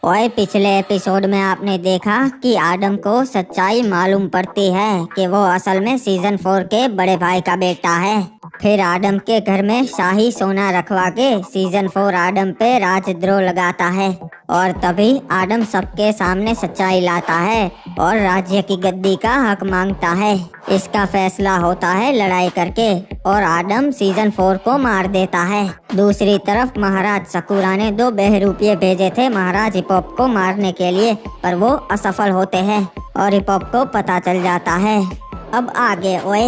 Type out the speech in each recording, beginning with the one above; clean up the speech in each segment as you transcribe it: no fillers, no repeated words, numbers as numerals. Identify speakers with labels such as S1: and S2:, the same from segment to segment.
S1: ओए, पिछले एपिसोड में आपने देखा कि आदम को सच्चाई मालूम पड़ती है कि वो असल में सीजन 4 के बड़े भाई का बेटा है। फिर आदम के घर में शाही सोना रखवा के सीजन 4 आदम पे राजद्रोह लगाता है और तभी आदम सबके सामने सच्चाई लाता है और राज्य की गद्दी का हक मांगता है। इसका फैसला होता है लड़ाई करके और आदम सीजन 4 को मार देता है। दूसरी तरफ महाराज सकूरा ने 2 बहरूपिये भेजे थे महाराज हिपॉप को मारने के लिए, पर वो असफल होते हैं और हिपॉप को पता चल जाता है। अब आगे ओए।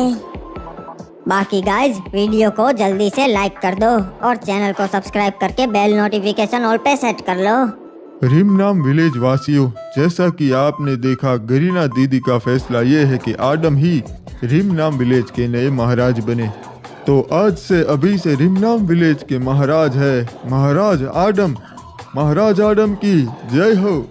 S1: बाकी गाइज वीडियो को जल्दी से लाइक कर दो और चैनल को सब्सक्राइब करके बेल नोटिफिकेशन ऑल पे सेट कर लो।
S2: रिमनाम विलेज वासियों, जैसा कि आपने देखा गरीना दीदी का फैसला ये है कि आदम ही रिमनाम विलेज के नए महाराज बने। तो आज से अभी से रिमनाम विलेज के महाराज है महाराज आदम। महाराज आदम की जय हो।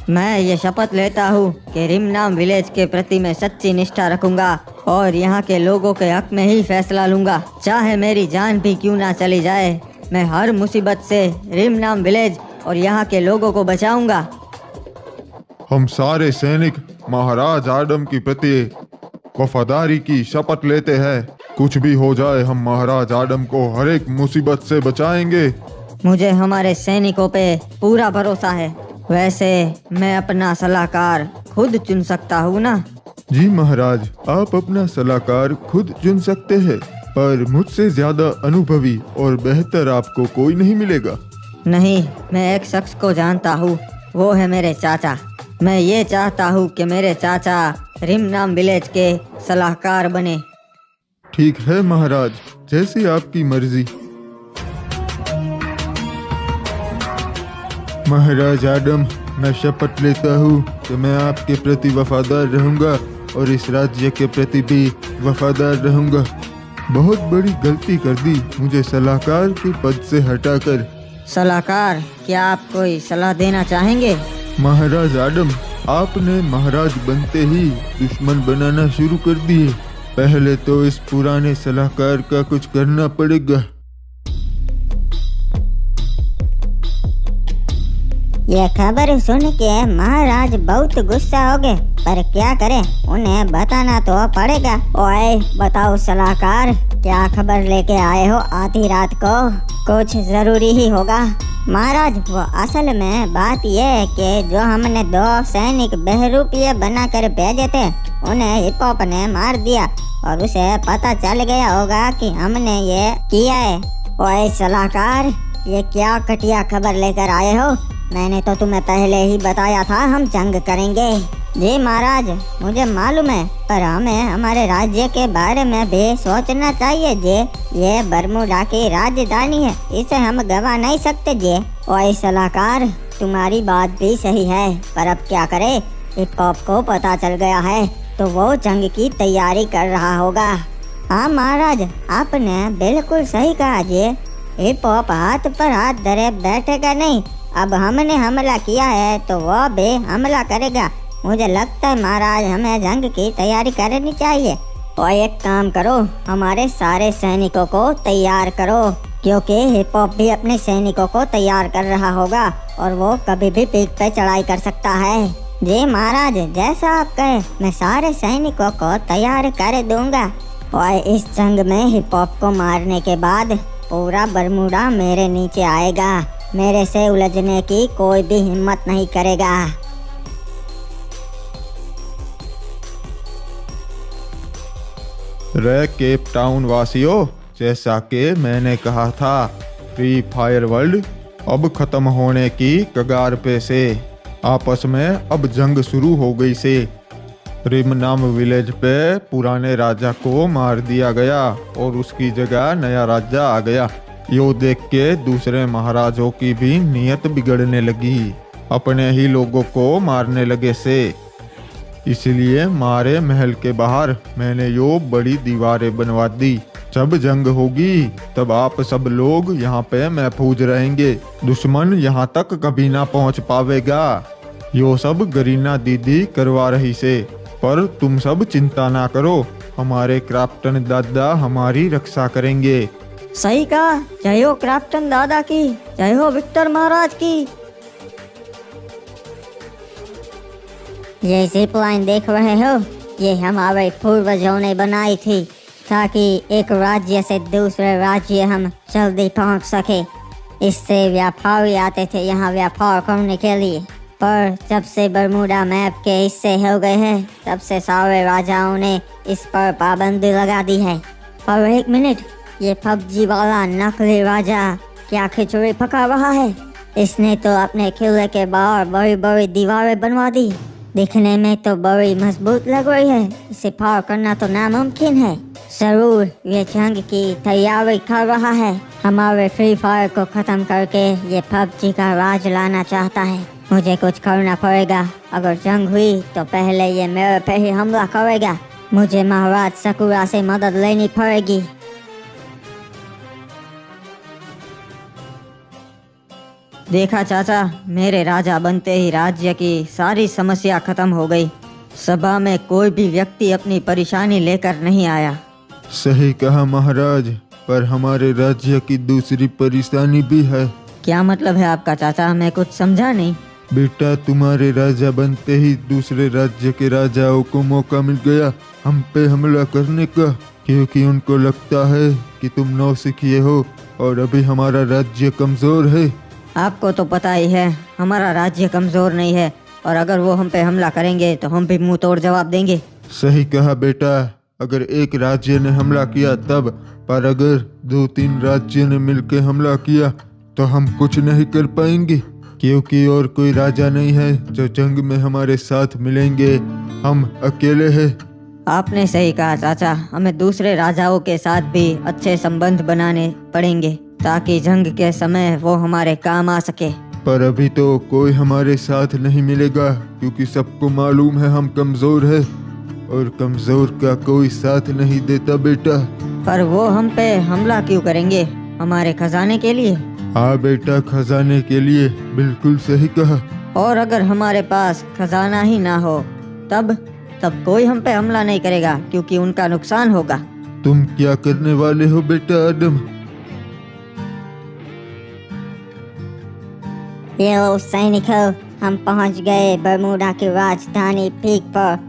S3: मैं ये शपथ लेता हूँ कि रिमनाम विलेज के प्रति मैं सच्ची निष्ठा रखूंगा और यहाँ के लोगों के हक में ही फैसला लूंगा, चाहे मेरी जान भी क्यों ना चली जाए। मैं हर मुसीबत से रिमनाम विलेज और यहाँ के लोगों को बचाऊंगा।
S2: हम सारे सैनिक महाराज आदम के प्रति वफादारी की शपथ लेते हैं। कुछ भी हो जाए हम महाराज आदम को हर एक मुसीबत से बचाएंगे।
S3: मुझे हमारे सैनिकों पे पूरा भरोसा है। वैसे मैं अपना सलाहकार खुद चुन सकता हूँ ना?
S2: जी महाराज, आप अपना सलाहकार खुद चुन सकते हैं, पर मुझसे ज्यादा अनुभवी और बेहतर आपको कोई नहीं मिलेगा।
S3: नहीं, मैं एक शख्स को जानता हूँ, वो है मेरे चाचा। मैं ये चाहता हूँ कि मेरे चाचा रिमनाम विलेज के सलाहकार बने।
S2: ठीक है महाराज, जैसी आपकी मर्जी। महाराज आदम, मैं शपथ लेता हूँ कि मैं आपके प्रति वफादार रहूँगा और इस राज्य के प्रति भी वफादार रहूँगा। बहुत बड़ी गलती कर दी मुझे सलाहकार के पद से हटाकर।
S3: सलाहकार, क्या आप कोई सलाह देना चाहेंगे?
S2: महाराज आदम, आपने महाराज बनते ही दुश्मन बनाना शुरू कर दिए। पहले तो इस पुराने सलाहकार का कुछ करना पड़ेगा।
S1: ये खबर सुन के महाराज बहुत गुस्सा हो गए, पर क्या करें, उन्हें बताना तो पड़ेगा। ओए बताओ सलाहकार, क्या खबर लेके आए हो आधी रात को? कुछ जरूरी ही होगा। महाराज, वो असल में बात ये है कि जो हमने 2 सैनिक बहरूपिये बनाकर भेजे थे, उन्हें हिपॉप ने मार दिया और उसे पता चल गया होगा कि हमने ये किया है। ओए सलाहकार, ये क्या घटिया खबर लेकर आए हो? मैंने तो तुम्हें पहले ही बताया था हम जंग करेंगे। जी महाराज, मुझे मालूम है, पर हमें हमारे राज्य के बारे में भी सोचना चाहिए जी। ये बरमूडा की राजधानी है, इसे हम गवा नहीं सकते जी। ओए सलाहकार, तुम्हारी बात भी सही है, पर अब क्या करें? हिपॉप को पता चल गया है तो वो जंग की तैयारी कर रहा होगा। हाँ महाराज, आपने बिल्कुल सही कहा जी। हिपॉप हाथ पर हाथ धरे बैठेगा नहीं। अब हमने हमला किया है तो वो भी हमला करेगा। मुझे लगता है महाराज, हमें जंग की तैयारी करनी चाहिए। और एक काम करो, हमारे सारे सैनिकों को तैयार करो, क्योंकि हिपॉप भी अपने सैनिकों को तैयार कर रहा होगा और वो कभी भी पीठ पे चढ़ाई कर सकता है। जी महाराज, जैसा आप कहे, मैं सारे सैनिकों को तैयार कर दूंगा। और इस जंग में हिपॉप को मारने के बाद पूरा बरमूडा मेरे नीचे आएगा। मेरे से उलझने की कोई भी हिम्मत नहीं करेगा।
S2: रे केप टाउन वासियों, जैसा कि मैंने कहा था, फ्री फायर वर्ल्ड अब खत्म होने की कगार पे से। आपस में अब जंग शुरू हो गई से। रिमनाम विलेज पे पुराने राजा को मार दिया गया और उसकी जगह नया राजा आ गया। यो देख के दूसरे महाराजों की भी नीयत बिगड़ने लगी, अपने ही लोगों को मारने लगे से। इसलिए मारे महल के बाहर मैंने यो बड़ी दीवारें बनवा दी। जब जंग होगी तब आप सब लोग यहाँ पे महफूज रहेंगे, दुश्मन यहाँ तक कभी ना पहुँच पावेगा। यो सब गरीना दीदी करवा रही से, पर तुम सब चिंता ना करो, हमारे क्राफ्टन दादा हमारी रक्षा करेंगे।
S3: सही कहा। जय हो क्राफ्टन दादा की, जय हो विक्टर महाराज की।
S1: ये जिप लाइन देख रहे हो, ये हमारे पूर्वजों ने बनाई थी ताकि एक राज्य से दूसरे राज्य हम जल्दी पहुंच सके। इससे व्यापारी आते थे यहाँ व्यापार करने के लिए, पर जब से बरमूडा मैप के हिस्से हो गए हैं तब से सारे राजाओं ने इस पर पाबंदी लगा दी है। पर एक मिनट, ये पबजी वाला नकली राजा क्या खिचड़ी पका रहा है? इसने तो अपने किले के बाहर बड़ी बड़ी दीवारें बनवा दी, दिखने में तो बड़ी मजबूत लग रही है। इसे पार करना तो नामुमकिन है। जरूर ये जंग की तैयारी कर रहा है, हमारे फ्री फायर को खत्म करके ये पबजी का राज लाना चाहता है। मुझे कुछ करना पड़ेगा। अगर जंग हुई तो पहले ये मेरे पे ही हमला करेगा। मुझे महाराज सकुरा से मदद लेनी पड़ेगी।
S3: देखा चाचा, मेरे राजा बनते ही राज्य की सारी समस्या खत्म हो गई। सभा में कोई भी व्यक्ति अपनी परेशानी लेकर नहीं आया।
S2: सही कहा महाराज, पर हमारे राज्य की दूसरी परेशानी भी है।
S3: क्या मतलब है आपका चाचा? मैं कुछ समझा नहीं।
S2: बेटा, तुम्हारे राजा बनते ही दूसरे राज्य के राजाओं को मौका मिल गया हम पे हमला करने का, क्योंकि उनको लगता है कि तुम नौसिखिए हो और अभी हमारा राज्य कमजोर है।
S3: आपको तो पता ही है हमारा राज्य कमजोर नहीं है, और अगर वो हम पे हमला करेंगे तो हम भी मुंह तोड़ जवाब देंगे।
S2: सही कहा बेटा, अगर एक राज्य ने हमला किया तब, पर अगर 2-3 राज्य ने मिलकर हमला किया तो हम कुछ नहीं कर पाएंगे, क्योंकि और कोई राजा नहीं है जो जंग में हमारे साथ मिलेंगे। हम अकेले हैं।
S3: आपने सही कहा चाचा, हमें दूसरे राजाओं के साथ भी अच्छे संबंध बनाने पड़ेंगे ताकि जंग के समय वो हमारे काम आ सके।
S2: पर अभी तो कोई हमारे साथ नहीं मिलेगा, क्योंकि सबको मालूम है हम कमजोर है और कमजोर का कोई साथ नहीं देता बेटा।
S3: पर वो हम पे हमला क्यों करेंगे? हमारे खजाने के लिए?
S2: हाँ बेटा, खजाने के लिए, बिल्कुल सही कहा।
S3: और अगर हमारे पास खजाना ही ना हो तब कोई हम पे हमला नहीं करेगा, क्योंकि उनका नुकसान होगा।
S2: तुम क्या करने वाले हो बेटा आदम?
S1: ये लो सैनिकों, हम पहुंच गए बरमूडा की राजधानी पीक पर।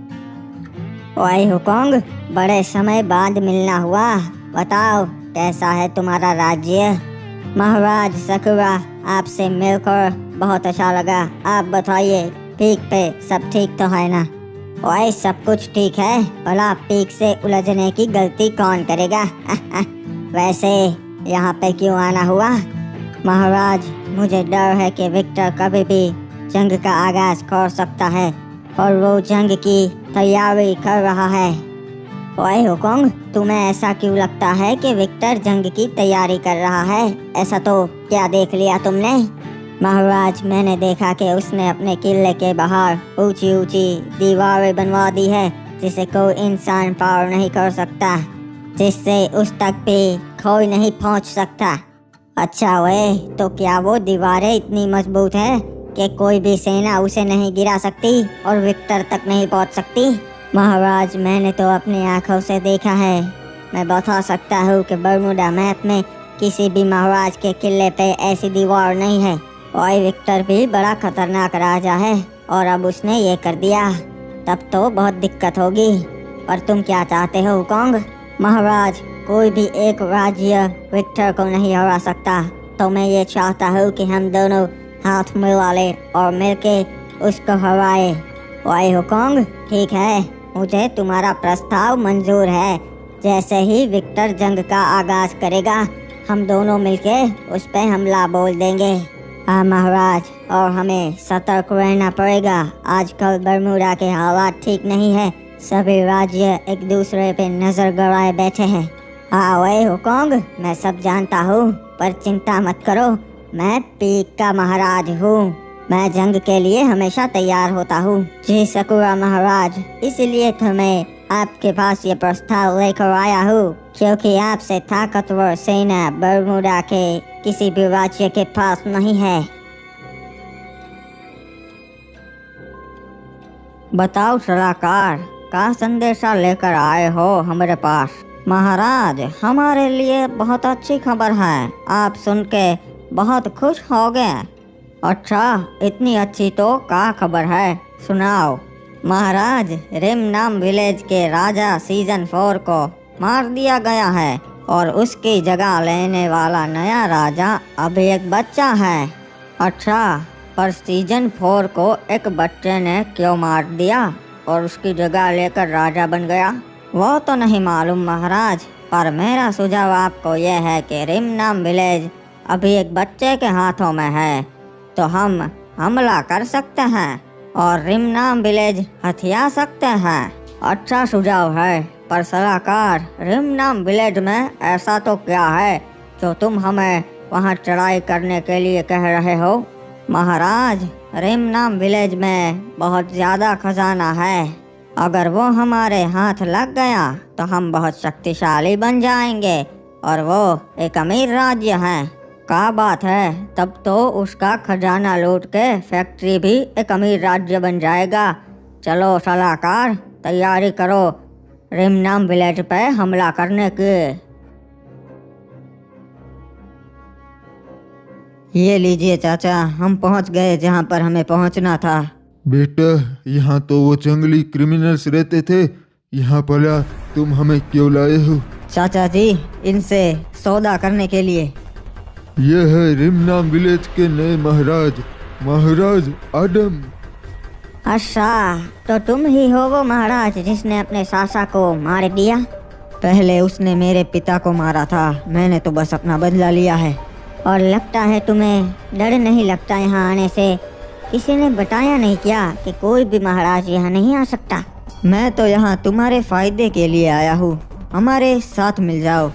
S1: ओए हुकोंग, बड़े समय बाद मिलना हुआ। बताओ कैसा है तुम्हारा राज्य? महाराज सकुरा, आपसे मिलकर बहुत अच्छा लगा। आप बताइए पीक पे सब ठीक तो है ना? ओए सब कुछ ठीक है, भला पीक से उलझने की गलती कौन करेगा? वैसे यहाँ पे क्यों आना हुआ? महाराज, मुझे डर है कि विक्टर कभी भी जंग का आगाज कर सकता है और वो जंग की तैयारी कर रहा है। ओए हुकोंग, तुम्हें ऐसा क्यों लगता है कि विक्टर जंग की तैयारी कर रहा है? ऐसा तो क्या देख लिया तुमने? महाराज, मैंने देखा कि उसने अपने किले के बाहर ऊंची ऊंची दीवारें बनवा दी है जिसे कोई इंसान पार नहीं कर सकता, जिससे उस तक भी कोई नहीं पहुंच सकता। अच्छा वे, तो क्या वो दीवारें इतनी मजबूत है कि कोई भी सेना उसे नहीं गिरा सकती और विक्टर तक नहीं पहुंच सकती? महाराज, मैंने तो अपनी आंखों से देखा है। मैं बता सकता हूँ कि बरमूडा मैप में किसी भी महाराज के किले पे ऐसी दीवार नहीं है। और विक्टर भी बड़ा खतरनाक राजा है और अब उसने ये कर दिया, तब तो बहुत दिक्कत होगी। पर तुम क्या चाहते हो हुकोंग? महाराज, कोई भी एक राज्य विक्टर को नहीं हरा सकता, तो मैं ये चाहता हूँ कि हम दोनों हाथ मिला ले और मिलके उसको हराए। ओए हुकोंग, ठीक है, मुझे तुम्हारा प्रस्ताव मंजूर है। जैसे ही विक्टर जंग का आगाज करेगा हम दोनों मिलके उस पे हमला बोल देंगे। हाँ महाराज, और हमें सतर्क रहना पड़ेगा। आजकल बरमूडा के हालात ठीक नहीं है, सभी राज्य एक दूसरे पे नजर गड़ाए बैठे हैं। हाँ ओए हुकोंग, मैं सब जानता हूँ, पर चिंता मत करो, मैं पीक का महाराज हूँ। मैं जंग के लिए हमेशा तैयार होता हूँ। जी सकुरा महाराज, इसलिए तो मैं आपके पास ये प्रस्ताव लेकर आया हूँ, क्योंकि आपसे ताकतवर सेना बरमूडा के किसी भी राज्य के पास नहीं है।
S3: बताओ सलाहकार, का संदेशा लेकर आए हो हमारे पास? महाराज, हमारे लिए बहुत अच्छी खबर है, आप सुन के बहुत खुश हो गए। अच्छा, इतनी अच्छी तो क्या खबर है, सुनाओ। महाराज, रिम नाम विलेज के राजा सीजन 4 को मार दिया गया है और उसकी जगह लेने वाला नया राजा अभी एक बच्चा है। अच्छा, पर सीजन 4 को एक बच्चे ने क्यों मार दिया और उसकी जगह लेकर राजा बन गया, वो तो नहीं मालूम महाराज। पर मेरा सुझाव आपको यह है कि रिम नाम विलेज अभी एक बच्चे के हाथों में है, तो हम हमला कर सकते हैं और रिम नाम विलेज हथिया सकते हैं। अच्छा सुझाव है, पर सलाहकार, रिम नाम विलेज में ऐसा तो क्या है जो तुम हमें वहां चढ़ाई करने के लिए कह रहे हो? महाराज, रिम नाम विलेज में बहुत ज़्यादा खजाना है। अगर वो हमारे हाथ लग गया तो हम बहुत शक्तिशाली बन जाएंगे और वो एक अमीर राज्य है। क्या बात है, तब तो उसका खजाना लूट के फैक्ट्री भी एक अमीर राज्य बन जाएगा। चलो सलाहकार, तैयारी करो रिम नाम विलेज पे हमला करने की। ये लीजिए चाचा, हम पहुंच गए जहां पर हमें पहुंचना था।
S2: बेटा, यहाँ तो वो जंगली क्रिमिनल्स रहते थे, यहाँ भला तुम हमें क्यों लाए हो?
S3: चाचा जी, इनसे सौदा करने के लिए।
S2: यह है रिमनाम विलेज के नए महाराज, महाराज आदम।
S1: अच्छा, तो तुम ही हो वो महाराज जिसने अपने सासा को मार दिया?
S3: पहले उसने मेरे पिता को मारा था, मैंने तो बस अपना बदला लिया है।
S1: और लगता है तुम्हें डर नहीं लगता यहाँ आने से? किसी ने बताया नहीं क्या कि कोई भी महाराज यहाँ नहीं आ सकता?
S3: मैं तो यहाँ तुम्हारे फायदे के लिए आया हूँ, हमारे साथ मिल जाओ।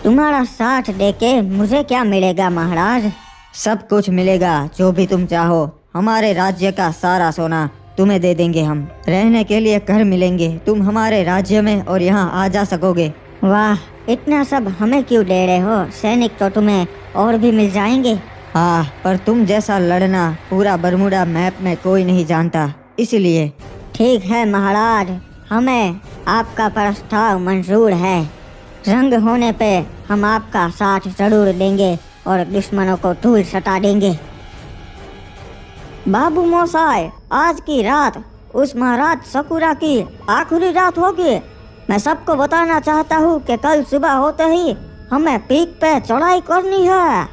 S1: तुम्हारा साथ देके मुझे क्या मिलेगा महाराज?
S3: सब कुछ मिलेगा जो भी तुम चाहो। हमारे राज्य का सारा सोना तुम्हें दे देंगे हम। रहने के लिए घर मिलेंगे, तुम हमारे राज्य में और यहाँ आ जा सकोगे।
S1: वाह, इतना सब हमें क्यों दे रहे हो? सैनिक तो तुम्हें और भी मिल जाएंगे।
S3: हाँ, पर तुम जैसा लड़ना पूरा बरमूडा मैप में कोई नहीं जानता, इसलिए।
S1: ठीक है महाराज, हमें आपका प्रस्ताव मंजूर है। जंग होने पे हम आपका साथ जरूर देंगे और दुश्मनों को धूल सटा देंगे। बाबू मोसाई, आज की रात उस महाराज सकुरा की आखिरी रात होगी। मैं सबको बताना चाहता हूँ कि कल सुबह होते ही हमें पीक पे चढ़ाई करनी है।